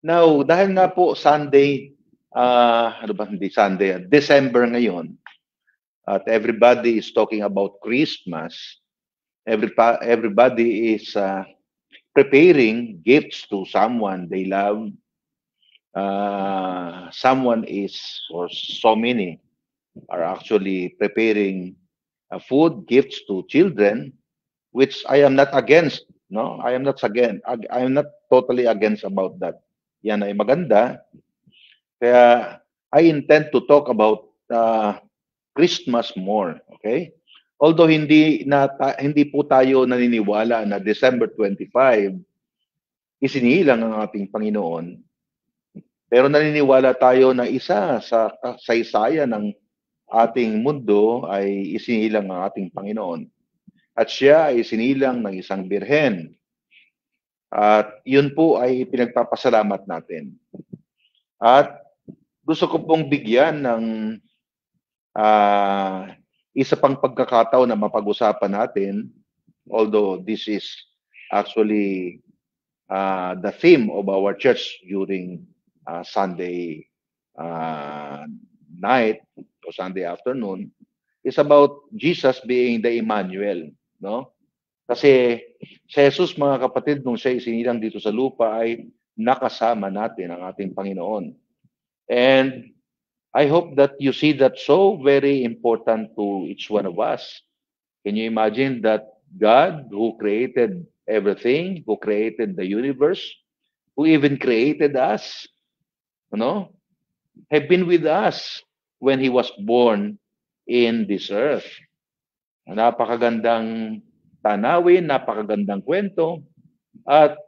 Now, dahil nga po Sunday, ano ba, hindi Sunday, December ngayon, at everybody is talking about Christmas. Everybody is preparing gifts to someone they love. Someone is, or so many, are actually preparing food gifts to children, which I am not against. No, I am not against. I am not totally against about that. Yan ay maganda. Kaya I intend to talk about Christmas more. Okay? Although hindi po tayo naniniwala na December 25 isinilang ang ating Panginoon, pero naniniwala tayo na isa sa kasaysayan ng ating mundo ay isinilang ang ating Panginoon. At siya ay isinilang ng isang birhen. At yun po ay pinagpapasalamat natin. At gusto ko pong bigyan ng isa pang pagkakataon na mapag-usapan natin, although this is actually the theme of our church during Sunday night o Sunday afternoon, is about Jesus being the Emmanuel, no? Kasi si Jesus, mga kapatid, nung siya isinilang dito sa lupa ay nakasama natin ang ating Panginoon. And I hope that you see that so very important to each one of us. Can you imagine that God, who created everything, who created the universe, who even created us, have been with us when He was born in this earth. Napakagandang tanawin, napakagandang kwento. At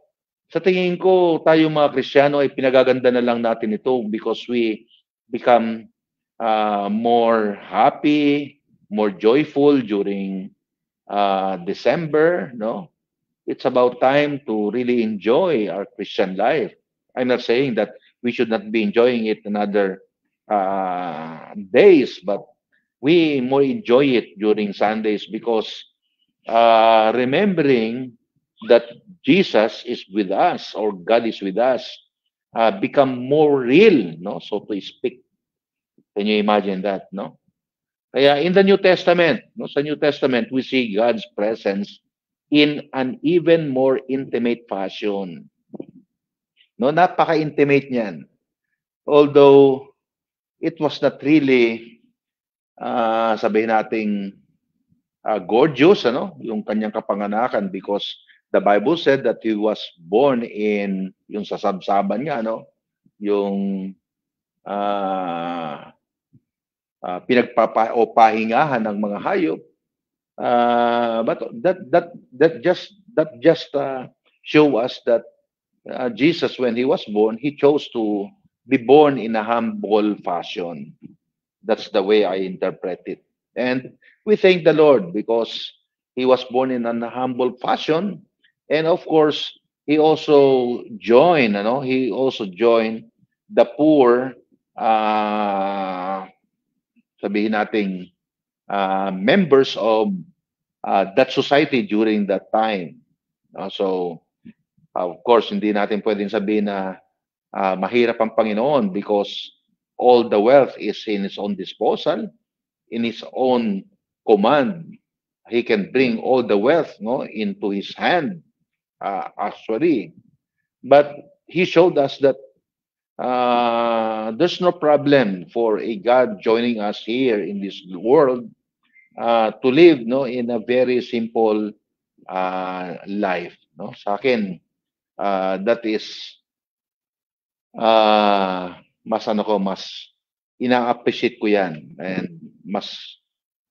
sa tingin ko, tayo mga Kristiyano ay pinagaganda na lang natin ito because we become more happy, more joyful during December, no? It's about time to really enjoy our Christian life. I'm not saying that we should not be enjoying it in other days, but we more enjoy it during Sundays because remembering that Jesus is with us or God is with us become more real, no? So to speak. Can you imagine that, no? Kaya in the New Testament, no, sa New Testament, we see God's presence in an even more intimate fashion. No, napaka-intimate niyan. Although it was not really sabihin nating gorgeous, ano, yung kanyang kapanganakan because the Bible said that he was born in yung sasabsaban niya, ano, yung pinagpapahingahan ng mga hayop. But that just show us that Jesus, when he was born, he chose to be born in a humble fashion. That's the way I interpret it. And we thank the Lord because he was born in a humble fashion. And of course, he also joined, the poor, sabihin nating members of that society during that time. So, of course, hindi natin pwedeng sabihin na mahirap ang Panginoon because all the wealth is in His own disposal, in His own command. He can bring all the wealth, no, into His hand, actually. But He showed us that there's no problem for a God joining us here in this world to live, no, in a very simple life, no. Sa akin, that is mas ina-appreciate ko yan and mas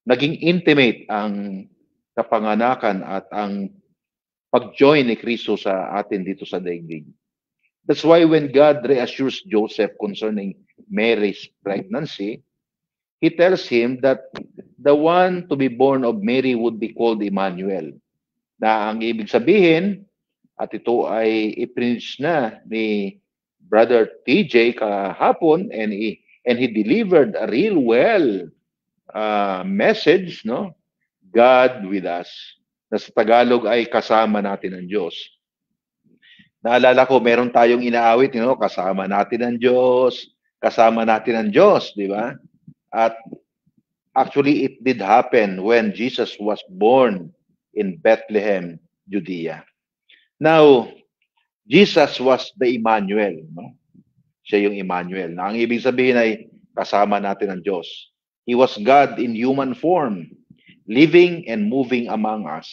naging intimate ang kapanganakan at ang pag-join ni Kristo sa atin dito sa daigdig. That's why when God reassures Joseph concerning Mary's pregnancy, He tells him that the one to be born of Mary would be called Emmanuel. Na ang ibig sabihin, at ito ay i-preach na ni Brother TJ kahapon, and he delivered a real well message, no? God with us. Na sa Tagalog ay kasama natin ang Diyos. Naalala ko, meron tayong inaawit, kasama natin ang Diyos, kasama natin ang Diyos, di ba? At actually, it did happen when Jesus was born in Bethlehem, Judea. Now, Jesus was the Emmanuel, no? Siya yung Emmanuel. Na ang ibig sabihin ay kasama natin ang Diyos. He was God in human form, living and moving among us.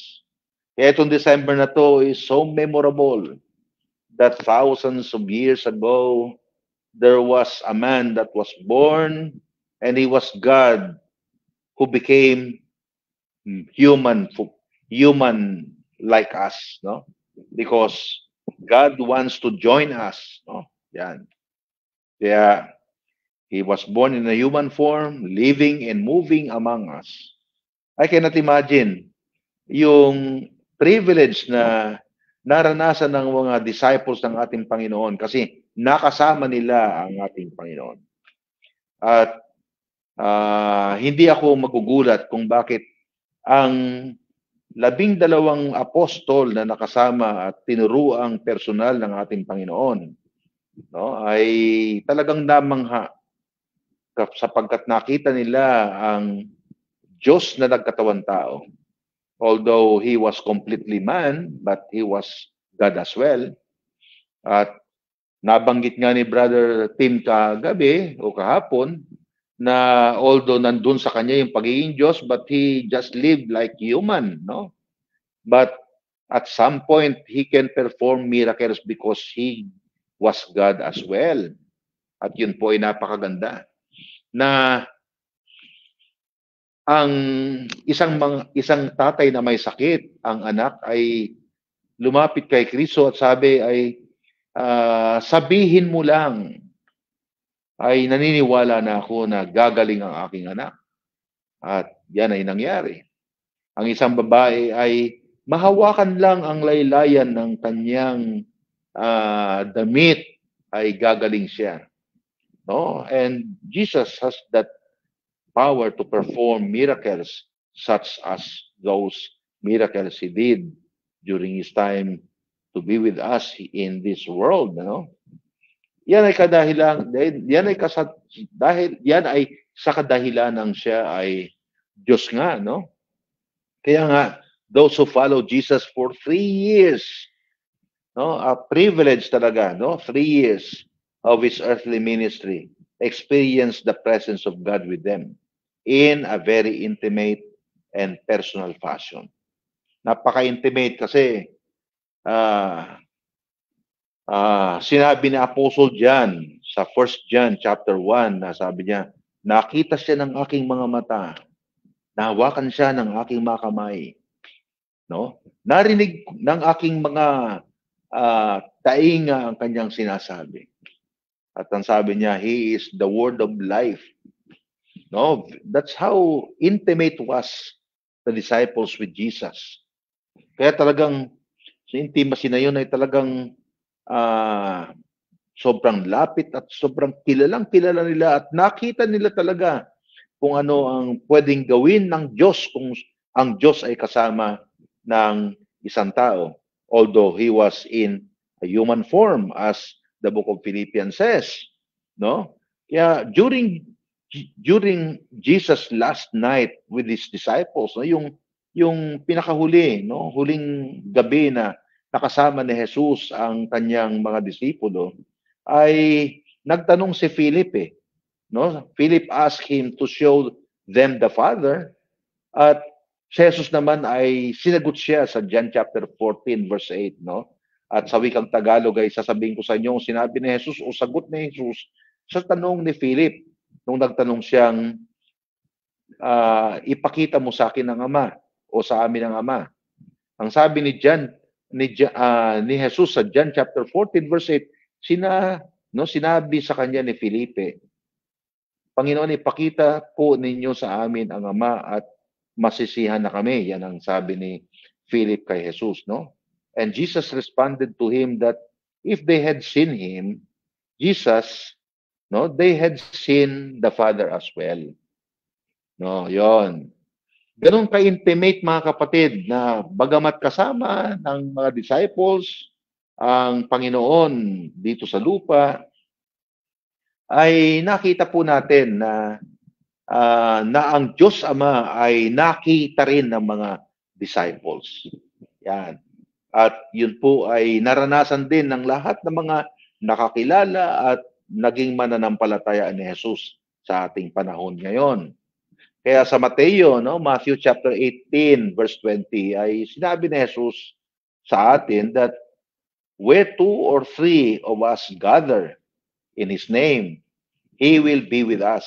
Kaya itong December na to is so memorable that thousands of years ago, there was a man that was born and he was God who became human like us, no? Because God wants to join us, no? Yan. Kaya he was born in a human form, living and moving among us. I cannot imagine yung privilege na naranasan ng mga disciples ng ating Panginoon kasi nakasama nila ang ating Panginoon. At hindi ako magugulat kung bakit ang 12 apostol na nakasama at tinuruang personal ng ating Panginoon, no, ay talagang namangha sapagkat nakita nila ang Diyos na nagkatawan tao. Although he was completely man, but he was God as well. At nabanggit nga ni Brother Tim kagabi o kahapon na although nandun sa kanya yung pagiging Diyos, but he just lived like human, no? But at some point, he can perform miracles because he was God as well. At yun po ay napakaganda. Na ang isang tatay na may sakit, ang anak ay lumapit kay Kristo at sabi ay, sabihin mo lang, ay naniniwala na ako na gagaling ang aking anak. At yan ay nangyari. Ang isang babae ay mahawakan lang ang laylayan ng kanyang damit ay gagaling siya. No? And Jesus has that power to perform miracles such as those miracles he did during his time to be with us in this world, no? Yan ay kadahilan, yan ay sa kadahilan ng siya ay Diyos nga, no? Kaya nga, those who follow Jesus for 3 years, no, a privilege talaga, no? 3 years of his earthly ministry, experience the presence of God with them in a very intimate and personal fashion. Napaka-intimate kasi sinabi ni Apostle John sa 1 John chapter 1 na sabi niya, nakita siya ng aking mga mata, nahawakan siya ng aking mga kamay, no? Narinig ng aking mga tainga ang kanyang sinasabi. At ang sabi niya, he is the word of life. No, that's how intimate was the disciples with Jesus. Kaya talagang sa intimacy na yun ay talagang sobrang lapit at sobrang kilala nila at nakita nila talaga kung ano ang pwedeng gawin ng Diyos kung ang Diyos ay kasama ng isang tao. Although he was in a human form as the book of Philippians says, no? Kaya during Jesus' last night with his disciples, no, yung pinakahuli, no, huling gabi na nakasama ni Jesus ang kanyang mga disipulo, ay nagtanong si Philip, no? Philip asked him to show them the Father, at si Jesus naman ay sinagot siya sa John chapter 14 verse 8, no? At sa wikang Tagalog ay sasabihin ko sa inyo, sinabi ni Jesus o sagot ni Jesus sa tanong ni Philip nung nagtanong siyang, ipakita mo sa akin ang Ama o sa amin ang Ama. Ang sabi ni Jesus sa John chapter 14 verse 8, sinabi sa kanya ni Felipe, Panginoon, ipakita po ninyo sa amin ang Ama at masisihan na kami. Yan ang sabi ni Philip kay Jesus, no? And Jesus responded to him that if they had seen him, Jesus, no, they had seen the Father as well. No, yon. Ganun ka-intimate mga kapatid na bagamat kasama ng mga disciples, ang Panginoon dito sa lupa, ay nakita po natin na ang Diyos Ama ay nakita rin ng mga disciples. Yan. At yun po ay naranasan din ng lahat ng mga nakakilala at naging mananampalataya ni Jesus sa ating panahon ngayon. Kaya sa Mateo, no, Matthew chapter 18 verse 20 ay sinabi ni Jesus sa atin that where two or three of us gather in His name, He will be with us.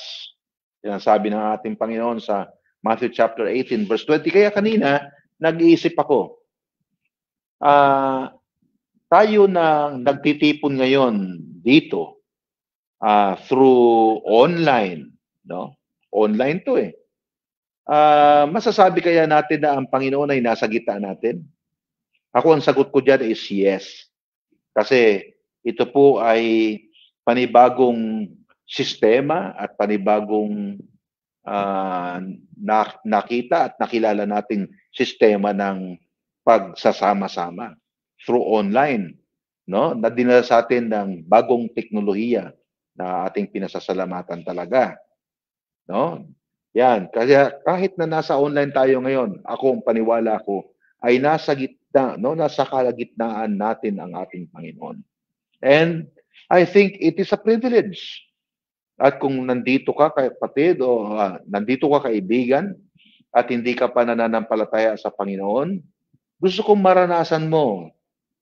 Yan ang sabi ng ating Panginoon sa Matthew chapter 18 verse 20. Kaya kanina, nag-iisip ako, tayo na nagtitipon ngayon dito through online, no? Online to eh. Masasabi kaya natin na ang Panginoon ay nasa gitna natin? Ako ang sagot ko diyan is yes. Kasi ito po ay panibagong sistema at panibagong nakita at nakilala nating sistema ng pagsasama-sama through online, no? Na dinala sa atin ng bagong teknolohiya na ating pinasasalamatan talaga, no? Yan, kaya kahit na nasa online tayo ngayon, ako ang paniwala ko ay nasa gitna, no? Nasa kalagitnaan natin ang ating Panginoon. And I think it is a privilege. At kung nandito ka kapatid o nandito ka kaibigan at hindi ka pa nananampalataya sa Panginoon, gusto kong maranasan mo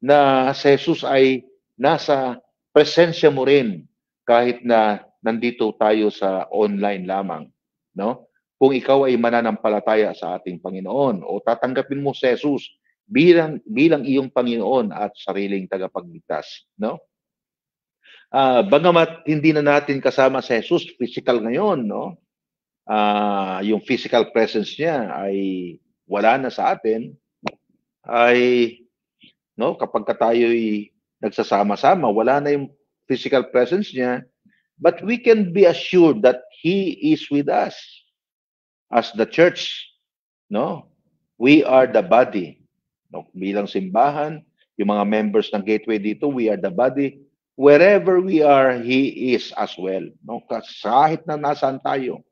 na si Jesus ay nasa presensya mo rin kahit na nandito tayo sa online lamang, no? Kung ikaw ay mananampalataya sa ating Panginoon o tatanggapin mo si Jesus bilang iyong Panginoon at sariling tagapagligtas, no? Bagamat hindi na natin kasama si Jesus physical ngayon, no? Yung physical presence niya ay wala na sa atin, ay no, kapag tayo'y nagsasama-sama, wala na yung physical presence niya, but we can be assured that He is with us as the church, no? We are the body. No? Bilang simbahan, yung mga members ng Gateway dito, we are the body. Wherever we are, He is as well. No? Kahit na nasaan tayo,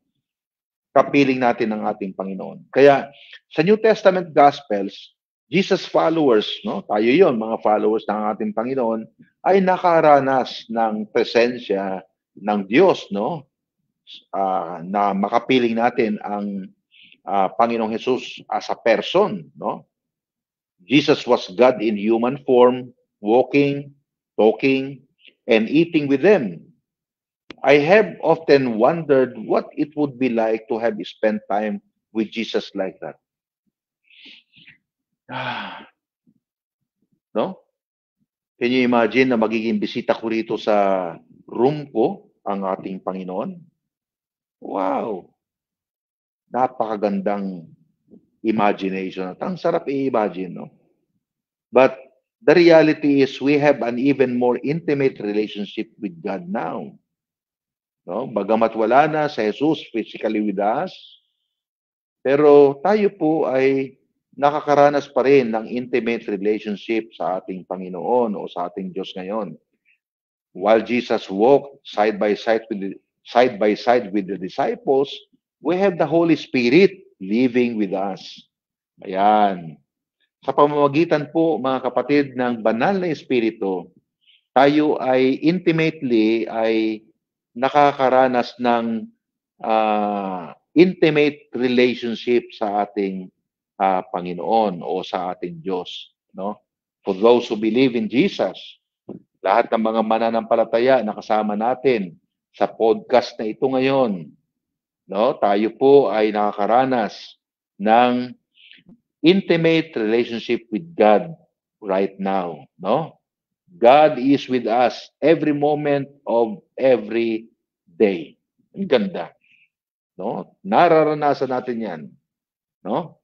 kapiling natin ang ating Panginoon. Kaya sa New Testament Gospels, Jesus followers, no? Tayo 'yon, mga followers ng ating Panginoon, ay nakaranas ng presensya ng Diyos, no? Na makapiling natin ang Panginoong Jesus as a person, no? Jesus was God in human form, walking, talking, and eating with them. I have often wondered what it would be like to have spent time with Jesus like that. No? Can you imagine na magiging bisita ko rito sa room ko ang ating Panginoon? Wow! Napakagandang imagination. Ang sarap i-imagine, no? But the reality is we have an even more intimate relationship with God now. No? Bagamat wala na si Jesus physically with us, pero tayo po ay nakakaranas pa rin ng intimate relationship sa ating Panginoon o sa ating Diyos ngayon. While Jesus walked side by side with the disciples, we have the Holy Spirit living with us. Ayan. Sa pamamagitan po, mga kapatid, ng banal na Espiritu, tayo ay intimately ay nakakaranas ng intimate relationship sa ating Panginoon o sa ating Diyos, no? For those who believe in Jesus, lahat ng mga mananampalataya na kasama natin sa podcast na ito ngayon, no? Tayo po ay nakakaranas ng intimate relationship with God right now, no? God is with us every moment of every day. Ang ganda. No? Nararanasan natin 'yan, no?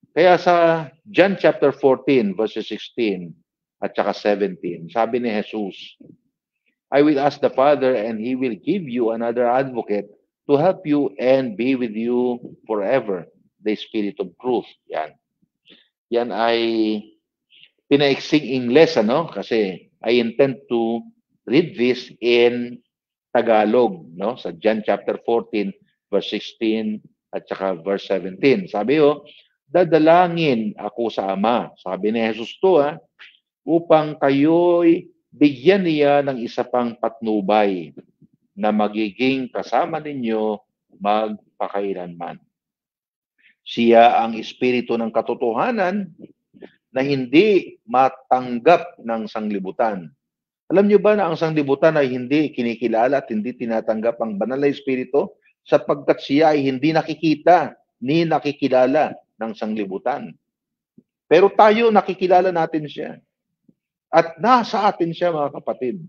Kaya sa John chapter 14 verses 16 at saka 17, sabi ni Jesus, I will ask the Father and He will give you another advocate to help you and be with you forever, the Spirit of truth. Yan. Yan ay pinaiksing Ingles, kasi I intend to read this in Tagalog, sa John chapter 14, verse 16 at saka verse 17. Sabi, dadalangin ako sa Ama. Sabi ni Jesus to, upang kayo'y bigyan niya ng isa pang patnubay na magiging kasama ninyo magpakailanman. Siya ang espiritu ng katotohanan na hindi matanggap ng sanglibutan. Alam niyo ba na ang sanglibutan ay hindi kinikilala at hindi tinatanggap ang banal na espiritu sapagkat siya ay hindi nakikita ni nakikilala ng sanglibutan. Pero tayo nakikilala natin siya. At nasa atin siya, mga kapatid.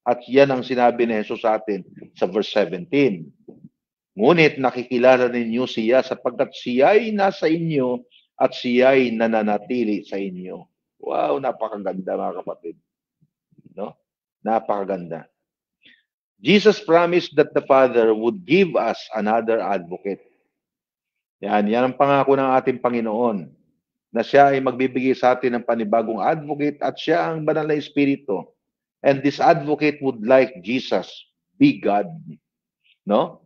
At yan ang sinabi ni Jesus sa atin sa verse 17. Ngunit nakikilala ninyo siya sapagkat siya ay nasa inyo at siya ay nananatili sa inyo. Wow, napakaganda, mga kapatid. No? Napakaganda. Jesus promised that the Father would give us another advocate. Yan ang pangako ng ating Panginoon, na siya ay magbibigay sa atin ng panibagong advocate at siya ang banal na espiritu. And this advocate would, like Jesus, be God. No?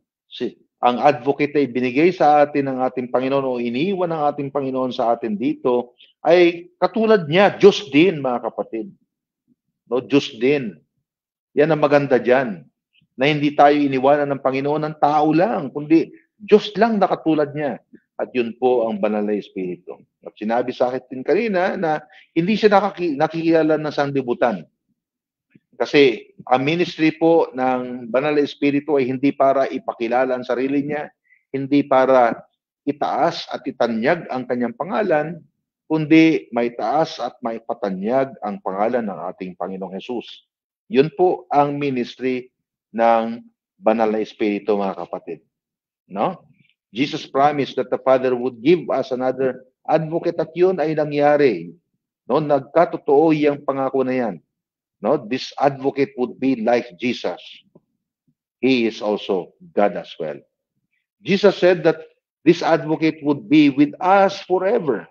Ang advocate ay binigay sa atin ng ating Panginoon o iniwan ng ating Panginoon sa atin dito ay katulad niya, Diyos din, mga kapatid. No, Diyos din. Yan ang maganda dyan. Na hindi tayo iniwanan ng Panginoon ng tao lang, kundi Diyos lang na katulad niya. At yun po ang banal na espiritu. At sinabi sa akin din kanina na hindi siya nakikilala ng sanglibutan. Kasi ang ministry po ng banal na espiritu ay hindi para ipakilala ang sarili niya, hindi para itaas at itanyag ang kanyang pangalan, kundi may taas at may patanyag ang pangalan ng ating Panginoong Hesus. Yun po ang ministry ng banal na espiritu, mga kapatid. No? Jesus promised that the Father would give us another advocate at yun ay nangyari. No? Nagkatotoo yung pangako na yan. No? This advocate would be like Jesus. He is also God as well. Jesus said that this advocate would be with us forever.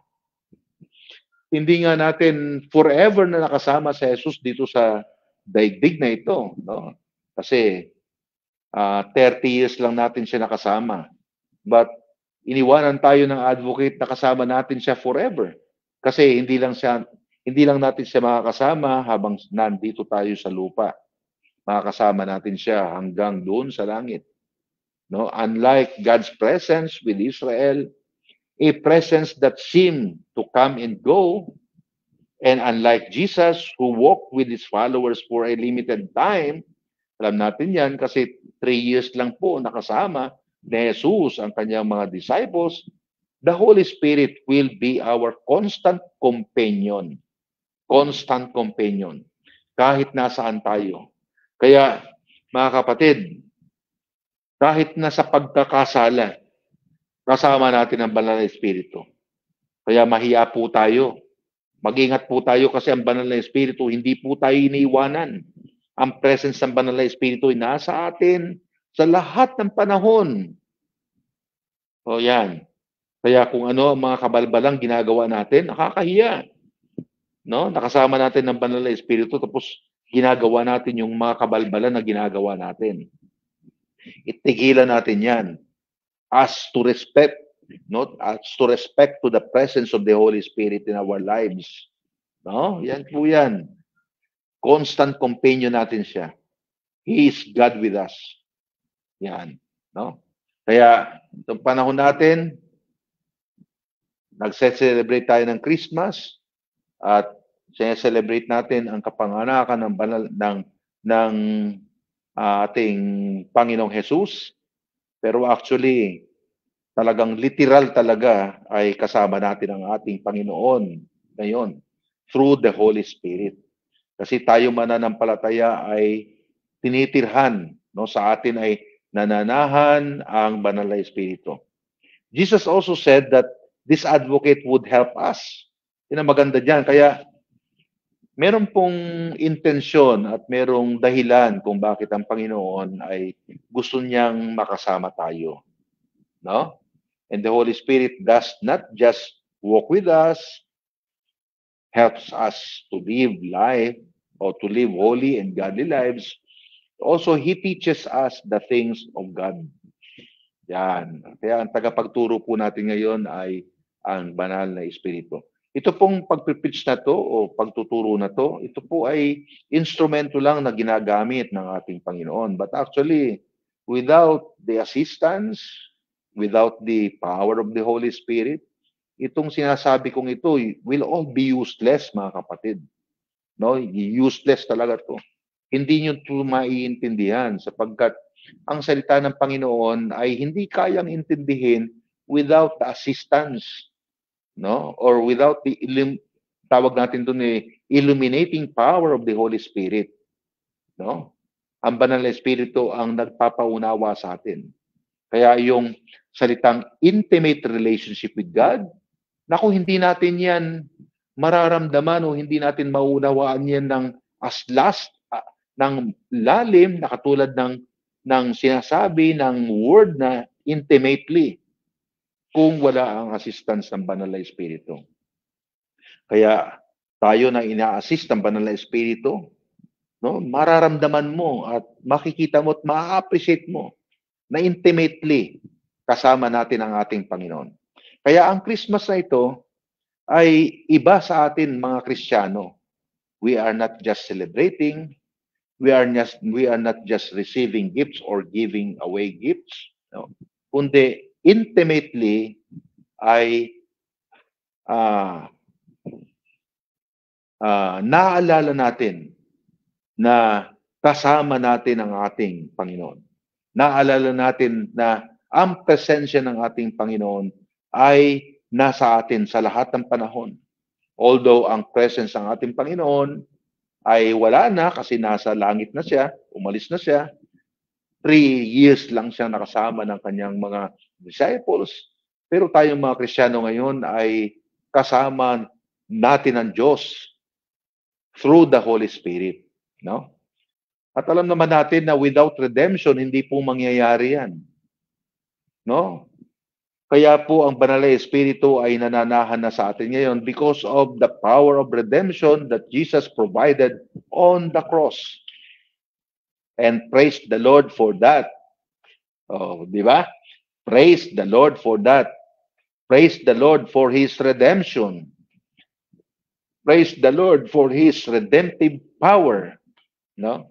Hindi nga natin forever na nakasama si Jesus dito sa daigdig na ito. No? Kasi 30 years lang natin siya nakasama. But iniwanan tayo ng advocate na kasama natin siya forever. Kasi hindi lang natin siya makakasama habang nandito tayo sa lupa. Makakasama natin siya hanggang doon sa langit. No? Unlike God's presence with Israel, a presence that seemed to come and go, and unlike Jesus who walked with his followers for a limited time, alam natin yan kasi 3 years lang po nakasama ni Jesus ang kanyang mga disciples, the Holy Spirit will be our constant companion. Constant companion. Kahit nasaan tayo. Kaya, mga kapatid, kahit nasa pagkakasala, kasama natin ang banal na espiritu. Kaya mahiya po tayo. Mag-ingat po tayo kasi ang banal na espiritu, hindi po tayo iniiwanan. Ang presence ng banal na espiritu ay nasa atin sa lahat ng panahon. O yan. Kaya kung ano ang mga kabalbalang ginagawa natin, nakakahiya. No? Nakasama natin ng banal na espiritu tapos ginagawa natin yung mga kabalbalan na ginagawa natin. Itigilan natin yan as to respect to the presence of the Holy Spirit in our lives. No? Yan po yan. Constant companion natin siya. He is God with us. Yan. No? Kaya, itong panahon natin, nagse-celebrate tayo ng Christmas at celebrate natin ang kapanganakan ng banal ng ating Panginoong Hesus. Pero actually, talagang literal talaga ay kasama natin ang ating Panginoon ngayon through the Holy Spirit. Kasi tayo mananampalataya ay tinitirhan, no, sa atin ay nananahan ang banal na espiritu. Jesus also said that this advocate would help us. Yan ang maganda diyan. Kaya meron pong intensyon at merong dahilan kung bakit ang Panginoon ay gusto niyang makasama tayo. No? And the Holy Spirit does not just walk with us, helps us to live life or to live holy and godly lives. Also, He teaches us the things of God. Yan. Kaya ang tagapagturo po natin ngayon ay ang banal na Espiritu. Ito pong pagpipitch na to o pagtuturo na to, ito po ay instrumento lang na ginagamit ng ating Panginoon. But actually, without the assistance, without the power of the Holy Spirit, itong sinasabi kong ito will all be useless, mga kapatid. No, useless talaga to. Hindi nyo ito maiintindihan sapagkat ang salita ng Panginoon ay hindi kayang intindihin without the assistance, no? Or without the tawag natin doon illuminating power of the Holy Spirit, no? Ang banal na Espiritu ang nagpapaunawa sa atin. Kaya yung salitang intimate relationship with God, naku, hindi natin yan mararamdaman o hindi natin maunawaan yan ng lalim na katulad ng sinasabi ng word na intimately kung wala ang assistance ng banal na Espiritu. Kaya tayo na ina-assist ng banal na Espiritu, no, mararamdaman mo at makikita mo at ma-appreciate mo na intimately kasama natin ang ating Panginoon. Kaya ang Christmas na ito ay iba sa atin mga Kristiyano. We are not just celebrating, we are not just receiving gifts or giving away gifts, no? Kundi intimately ay naalala natin na kasama natin ang ating Panginoon. Naalala natin na ang presensya ng ating Panginoon ay nasa atin sa lahat ng panahon. Although ang presence ng ating Panginoon ay wala na kasi nasa langit na siya, umalis na siya, 3 years lang siya nakasama ng kanyang mga disciples. Pero tayong mga Kristiyano ngayon ay kasama natin ang Diyos through the Holy Spirit, no? At alam naman natin na without redemption, hindi po mangyayari yan. No? Kaya po ang banal na Espiritu ay nananahan na sa atin ngayon because of the power of redemption that Jesus provided on the cross. And praise the Lord for that. Oh, di ba? Praise the Lord for that. Praise the Lord for His redemption. Praise the Lord for His redemptive power. No?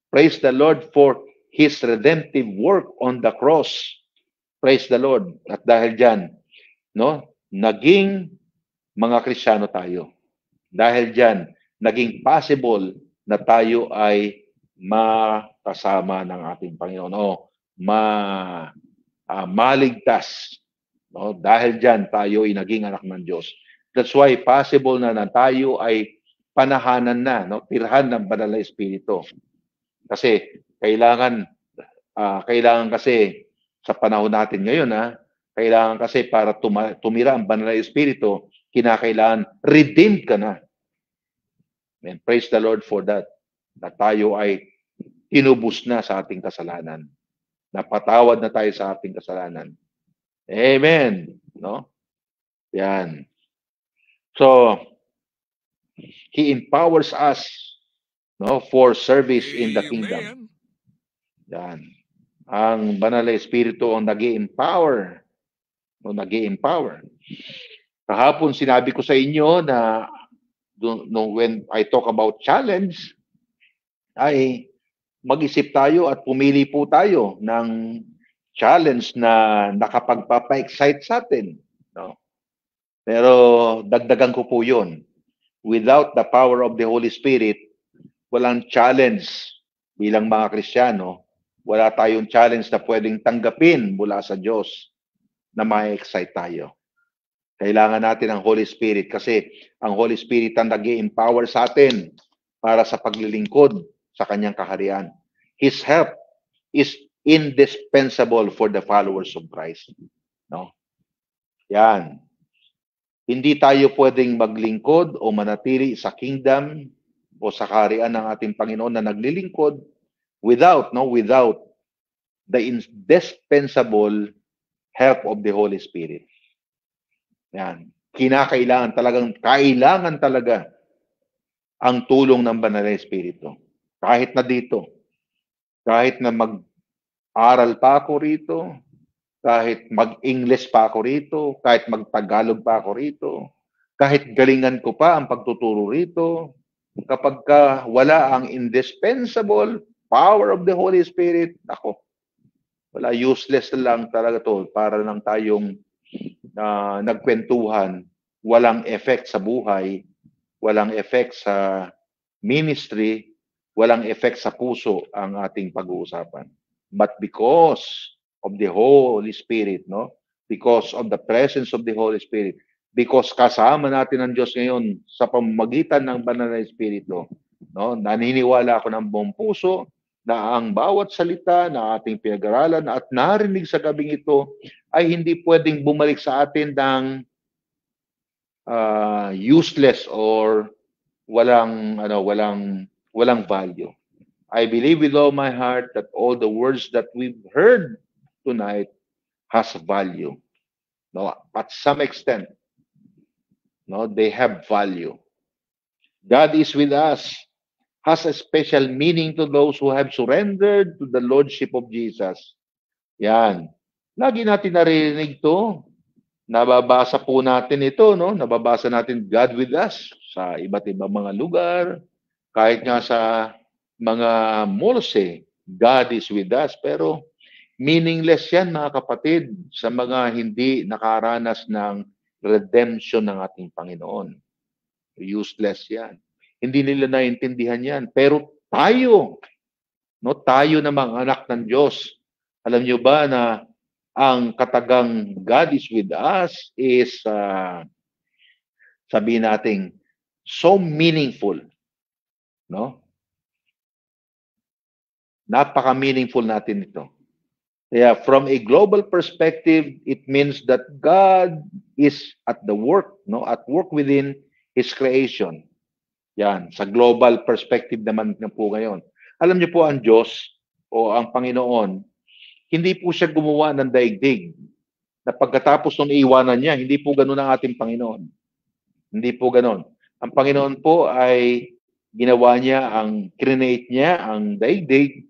Praise the Lord for His redemptive work on the cross. Praise the Lord. At dahil dyan, no, naging mga Kristiyano tayo. Dahil dyan, naging possible na tayo ay makasama ng ating Panginoon. O, maligtas. No? Dahil dyan, tayo ay naging anak ng Diyos. That's why possible na tayo ay panahanan na, no? Tirhan ng banal na Espiritu. Kasi kailangan kasi sa panahon natin ngayon, kailangan kasi para tumira ang banal na Espiritu, kinakailangan redeemed ka na. And praise the Lord for that. Na tayo ay tinubos na sa ating kasalanan. Napatawad na tayo sa ating kasalanan. Amen. No? Yan. So, He empowers us, no, for service in the kingdom. Yan. Ang banal na Espiritu ang nag-i-empower. No, nag-i-empower. Kahapon sinabi ko sa inyo na when I talk about challenge, ay mag-isip tayo at pumili po tayo ng challenge na nakapagpapa-excite sa atin. No? Pero dagdagan ko po yun. Without the power of the Holy Spirit, walang challenge bilang mga Kristiyano. Wala tayong challenge na pwedeng tanggapin mula sa Diyos na ma-excite tayo. Kailangan natin ang Holy Spirit kasi ang Holy Spirit ang nag-i-empower sa atin para sa paglilingkod sa kanyang kaharian. His help is indispensable for the followers of Christ. No? Yan. Hindi tayo pwedeng maglingkod o manatili sa kingdom o sa kaharian ng ating Panginoon na naglilingkod without the indispensable help of the Holy Spirit. Yan. kinakailangan, talagang kailangan talaga ang tulong ng Banal na Espiritu. Kahit na dito, kahit na mag-aral pa ako rito, kahit mag-English pa ako rito, kahit mag-Tagalog pa ako rito, kahit galingan ko pa ang pagtuturo rito, kapag wala ang indispensable power of the Holy Spirit, ako, wala, useless lang talaga to. Para lang tayong nagkwentuhan, walang effect sa buhay, walang effect sa ministry, walang effect sa puso ang ating pag-uusapan. But because of the Holy Spirit, no? Because of the presence of the Holy Spirit, because kasama natin ang Diyos ngayon sa pamamagitan ng Banal na Espiritu, no? Naniniwala ako ng buong puso na ang bawat salita na ating pinag-aralan at narinig sa gabing ito ay hindi pwedeng bumalik sa atin ng useless or walang value. I believe with all my heart that all the words that we've heard tonight has value. No, at some extent, no, they have value. God is with us has a special meaning to those who have surrendered to the Lordship of Jesus. Yan. Lagi natin narinig to. Nababasa po natin ito, no? Nababasa natin God with us sa iba't ibang mga lugar. Kahit nga sa mga malls, God is with us. Pero meaningless yan, mga kapatid, sa mga hindi nakaranas ng redemption ng ating Panginoon. Useless yan. Hindi nila naintindihan yan. Pero tayo, no, tayo na mga anak ng Diyos, alam nyo ba na ang katagang God is with us is, sabihin natin, so meaningful. No? Napaka-meaningful natin ito. Kaya from a global perspective, it means that God is at the work, no, at work within His creation. Yan, sa global perspective naman na po ngayon. Alam niyo po ang Diyos o ang Panginoon, hindi po siya gumawa ng daigdig na pagkatapos nung iiwanan niya, hindi po ganun ang ating Panginoon. Hindi po ganun. Ang Panginoon po ay ginawa niya, create niya ang daigdig.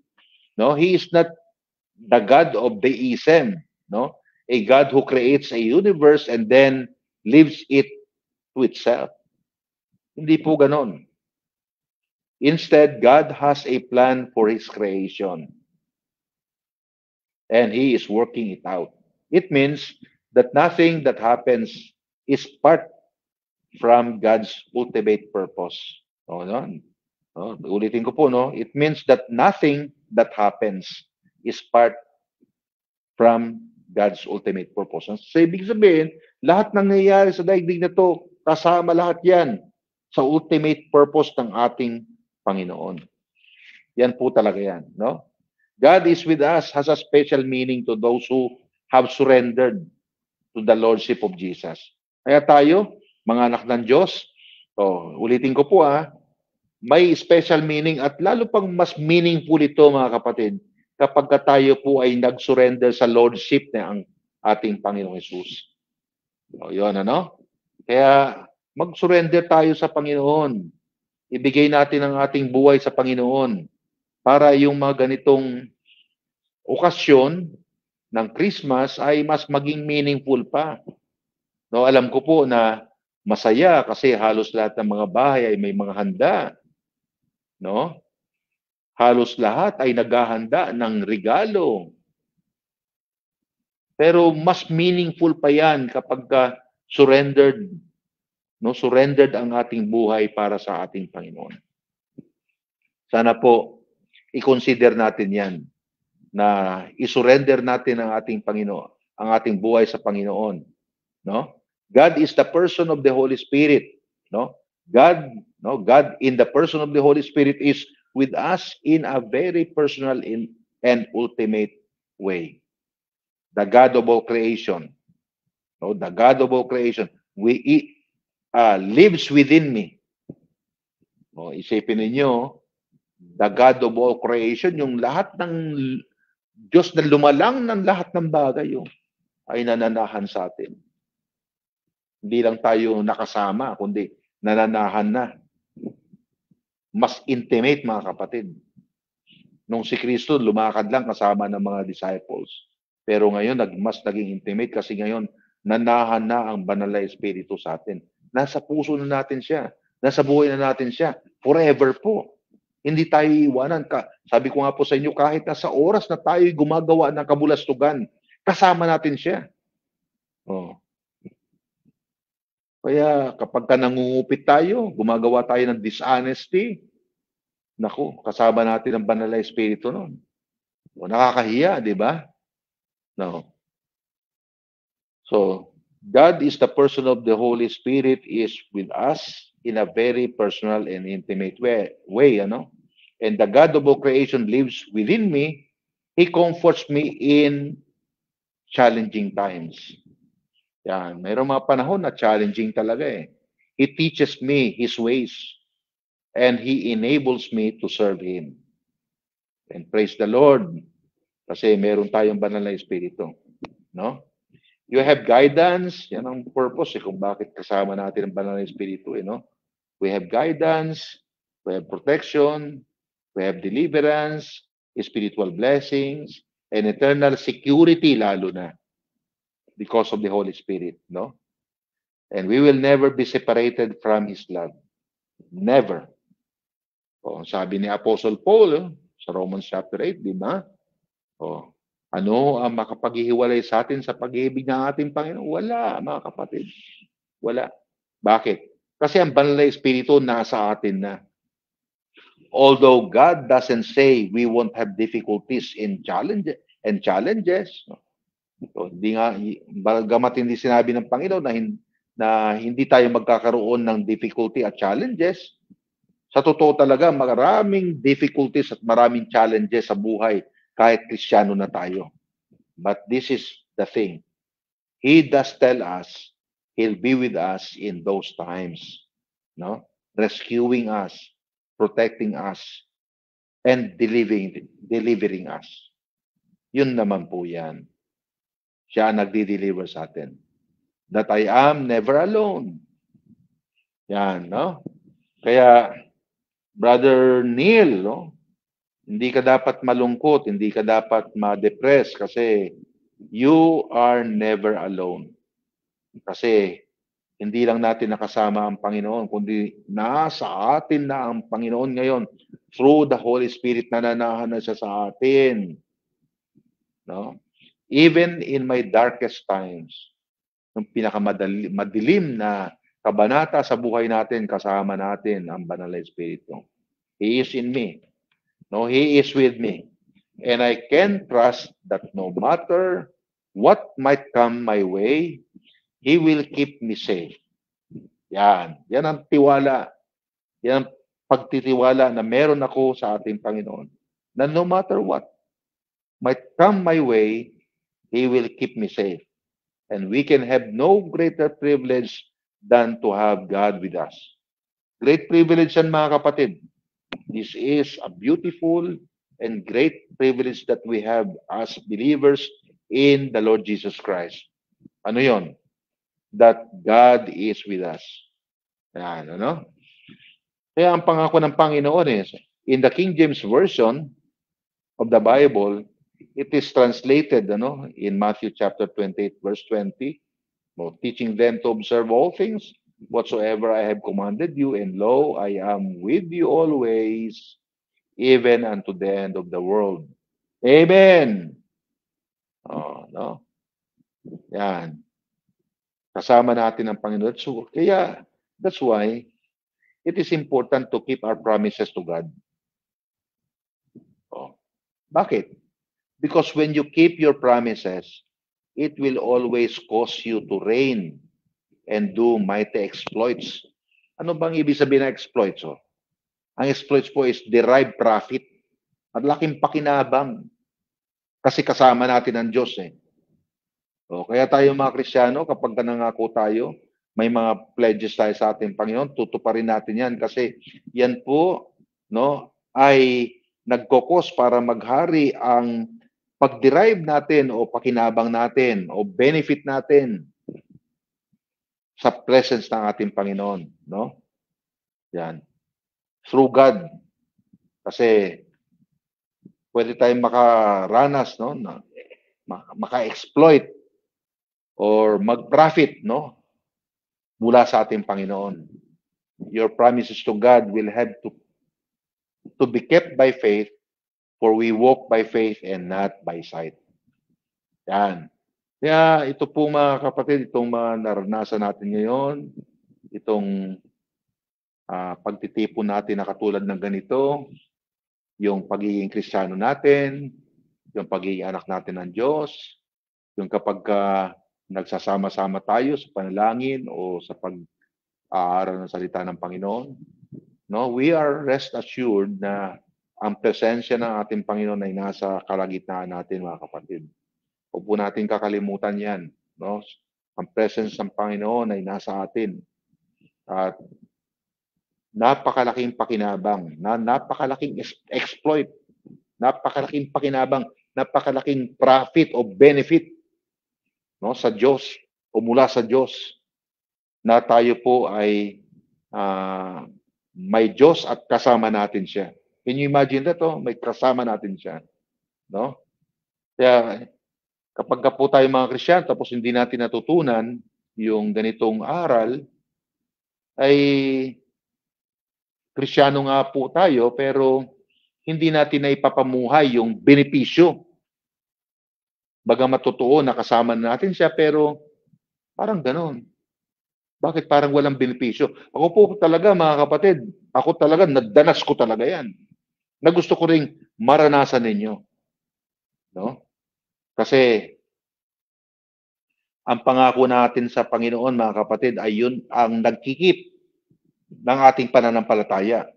No? He is not the God of deism, no? A God who creates a universe and then leaves it to itself. Hindi po ganon. Instead, God has a plan for His creation. And He is working it out. It means that nothing that happens is part from God's ultimate purpose. No, no? No, ulitin ko po, no? It means that nothing that happens is part from God's ultimate purpose. So, ibig sabihin, lahat ng nangyayari sa daigdig na to, kasama lahat yan sa ultimate purpose ng ating Panginoon. Yan po talaga yan, no? God is with us has a special meaning to those who have surrendered to the Lordship of Jesus. Kaya tayo, mga anak ng Diyos, ulitin ko po may special meaning at lalo pang mas meaningful ito, mga kapatid, kapag tayo po ay nag-surrender sa Lordship ng ating Panginoong Jesus. Yun, ano? Kaya mag-surrender tayo sa Panginoon. Ibigay natin ang ating buhay sa Panginoon para yung mga ganitong okasyon ng Christmas ay mas maging meaningful pa. No, alam ko po na masaya kasi halos lahat ng mga bahay ay may mga handa. No? Halos lahat ay naghahanda ng regalo. Pero mas meaningful pa yan kapag surrendered. No, surrendered ang ating buhay para sa ating Panginoon. Sana po i-consider natin 'yan na i-surrender natin ang ating Panginoon, ang ating buhay sa Panginoon, no? God is the person of the Holy Spirit, no? God in the person of the Holy Spirit is with us in a very personal and ultimate way. The God of all creation. No, the God of all creation. Lives within me. No, isipin ninyo, the God of all creation, yung lahat ng Diyos na lumalang ng lahat ng bagay, ay nananahan sa atin. Hindi lang tayo nakasama, kundi nananahan na. Mas intimate, mga kapatid. Nung si Kristo, lumakad lang kasama ng mga disciples. Pero ngayon, mas naging intimate kasi ngayon, nanahan na ang banal na Espiritu sa atin. Nasa puso na natin siya. Nasa buhay na natin siya. Forever po. Hindi tayo iiwanan. Sabi ko nga po sa inyo, kahit nasa oras na tayo gumagawa ng kabulastugan, kasama natin siya. Oh. Kaya kapag nangungupit tayo, gumagawa tayo ng dishonesty, naku, kasama natin ang banal na Espiritu noon. O, nakakahiya, di ba? No. So, God is the person of the Holy Spirit is with us in a very personal and intimate way, ano? And the God of all creation lives within me. He comforts me in challenging times. Yan, mayroong mga panahon na challenging talaga eh. He teaches me His ways and He enables me to serve Him. And praise the Lord kasi meron tayong banal na Espiritu. No? You have guidance. Yan ang purpose kung bakit kasama natin ang banal na Espiritu. No? We have guidance, we have protection, we have deliverance, spiritual blessings, and eternal security lalo na because of the Holy Spirit. No? And we will never be separated from His love. Never. O, sabi ni Apostle Paul sa Romans chapter 8, di ba? O, ano ang makapaghihiwalay sa atin sa pag-ibig ng ating Panginoon? Wala, mga kapatid. Wala. Bakit? Kasi ang banal na Espiritu nasa atin na. Although God doesn't say we won't have difficulties in challenges. So, hindi nga, bagamat hindi sinabi ng Panginoon na hindi tayo magkakaroon ng difficulty at challenges, sa totoo talaga, maraming difficulties at maraming challenges sa buhay kahit Kristiyano na tayo. But this is the thing. He does tell us He'll be with us in those times. No? Rescuing us, protecting us, and delivering us. Yun naman po yan. Siya ang nagdi-deliver sa atin. That I am never alone. Yan, no? Kaya, Brother Neil, no? Hindi ka dapat malungkot, hindi ka dapat ma-depress kasi you are never alone. Kasi hindi lang natin nakasama ang Panginoon, kundi nasa atin na ang Panginoon ngayon through the Holy Spirit na nananahan na siya sa atin. No? Even in my darkest times, yung pinakamadilim na kabanata sa buhay natin, kasama natin ang Banal na Espiritu. He is in me. No, He is with me. And I can trust that no matter what might come my way, He will keep me safe. Yan. Yan ang tiwala. Yan ang pagtitiwala na meron ako sa ating Panginoon. Na no matter what might come my way, He will keep me safe. And we can have no greater privilege than to have God with us. Great privilege yan, mga kapatid. This is a beautiful and great privilege that we have as believers in the Lord Jesus Christ. Ano yon? That God is with us. Yan, ano? Kaya ang pangako ng Panginoon is, in the King James Version of the Bible, it is translated in Matthew chapter 28, verse 20, teaching them to observe all things whatsoever I have commanded you, and lo, I am with you always, even unto the end of the world. Amen! Oh, no? Yan. Kasama natin ang Panginoon. So, kaya, that's why, it is important to keep our promises to God. Oh. Bakit? Because when you keep your promises, it will always cause you to reign and do mighty exploits. Ano bang ibig sabihin ng exploits? Oh? Ang exploits po is derived profit. At laking pakinabang. Kasi kasama natin ang Diyos eh. O, kaya tayo mga Kristiyano, kapag nangako tayo, may mga pledges tayo sa ating Panginoon, tutuparin natin yan. Kasi yan po ay nagkokos para maghari ang pag-derive natin o pakinabang natin o benefit natin sa presence ng ating Panginoon, no? Yan. Through God. Kasi pwede tayong makaranas, no? Maka-exploit or mag-profit, no? Mula sa ating Panginoon. Your promises to God will have to be kept by faith, for we walk by faith and not by sight. Yan. Kaya ito po mga kapatid, itong mga naranasan natin ngayon, itong pagtitipon natin na katulad ng ganito, yung pagiging Kristiyano natin, yung pagiging anak natin ng Diyos, yung kapag nagsasama-sama tayo sa panalangin o sa pag-aaral ng salita ng Panginoon, no, we are rest assured na ang presensya ng ating Panginoon ay nasa kalagitnaan natin, mga kapatid. Huwag po natin kakalimutan yan. No? Ang presence ng Panginoon ay nasa atin. At napakalaking pakinabang, napakalaking exploit, napakalaking pakinabang, napakalaking profit o benefit, no, sa Diyos o mula sa Diyos na tayo po ay may Diyos at kasama natin siya. Can you imagine that? May kasama natin siya. No? Kaya kapag po tayo mga Kristiyano tapos hindi natin natutunan yung ganitong aral, ay Kristiyano nga po tayo pero hindi natin na ipapamuhay yung benepisyo. Bagamat totoo na kasama natin siya pero parang ganon. Bakit parang walang benepisyo? Ako po talaga mga kapatid, ako talaga, nadanas ko talaga yan. Na gusto ko ring maranasan ninyo. No? Kasi ang pangako natin sa Panginoon, mga kapatid, ay yun ang nagkikip ng ating pananampalataya.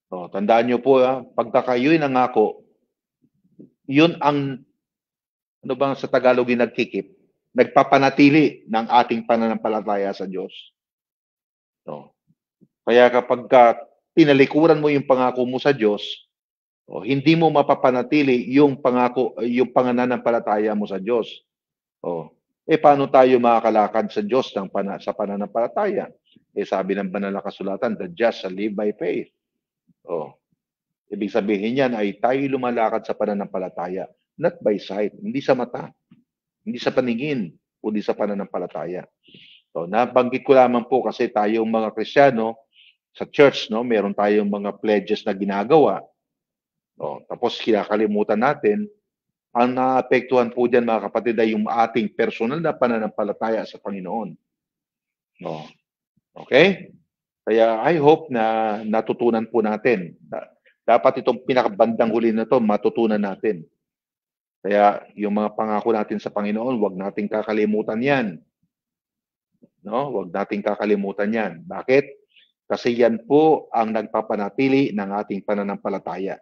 So, tandaan nyo po, pagka kayo'y nangako, yun ang, ano bang sa Tagalog yung nagkikip? Nagpapanatili ng ating pananampalataya sa Diyos. So, kaya kapag tinalikuran mo yung pangako mo sa Diyos, hindi mo mapapanatili yung pangako, yung pananampalataya mo sa Diyos. Paano tayo makakalakad sa Diyos sa pananampalataya? Sabi ng banal na kasulatan, the just shall live by faith. Ibig sabihin yan ay tayo lumalakad sa pananampalataya, not by sight, hindi sa mata, hindi sa paningin, kundi sa pananampalataya. So, nabanggit ko lamang po kasi tayong mga Kristiyano sa church, no, meron tayong mga pledges na ginagawa. Tapos kinakalimutan natin, ang naapektuhan po dyan mga kapatid ay yung ating personal na pananampalataya sa Panginoon. Okay? Kaya I hope na natutunan po natin. Dapat itong pinakabandang huli na ito, matutunan natin. Kaya yung mga pangako natin sa Panginoon, huwag nating kakalimutan yan. No? Huwag nating kakalimutan yan. Bakit? Kasi yan po ang nagpapanatili ng ating pananampalataya.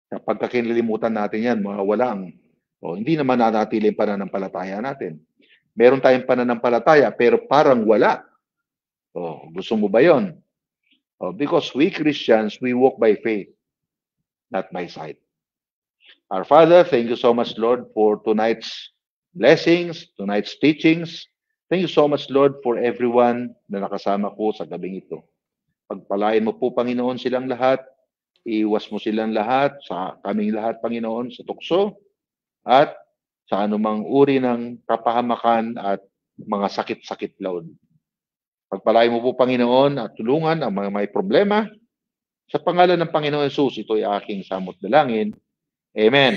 Kapag kinalimutan natin yan, mawawala ang, hindi naman nanatili ang pananampalataya natin. Meron tayong pananampalataya, pero parang wala. Gusto mo ba yun? Because we Christians, we walk by faith, not by sight. Our Father, thank you so much, Lord, for tonight's blessings, tonight's teachings. Thank you so much, Lord, for everyone na nakasama ko sa gabing ito. Pagpalain mo po, Panginoon, silang lahat. Iwas mo silang lahat, sa kaming lahat, Panginoon, sa tukso at sa anumang uri ng kapahamakan at mga sakit-sakit, Lord. Pagpalain mo po, Panginoon, at tulungan ang mga may problema. Sa pangalan ng Panginoon Jesus, ito ay aking samot dalangin. Amen.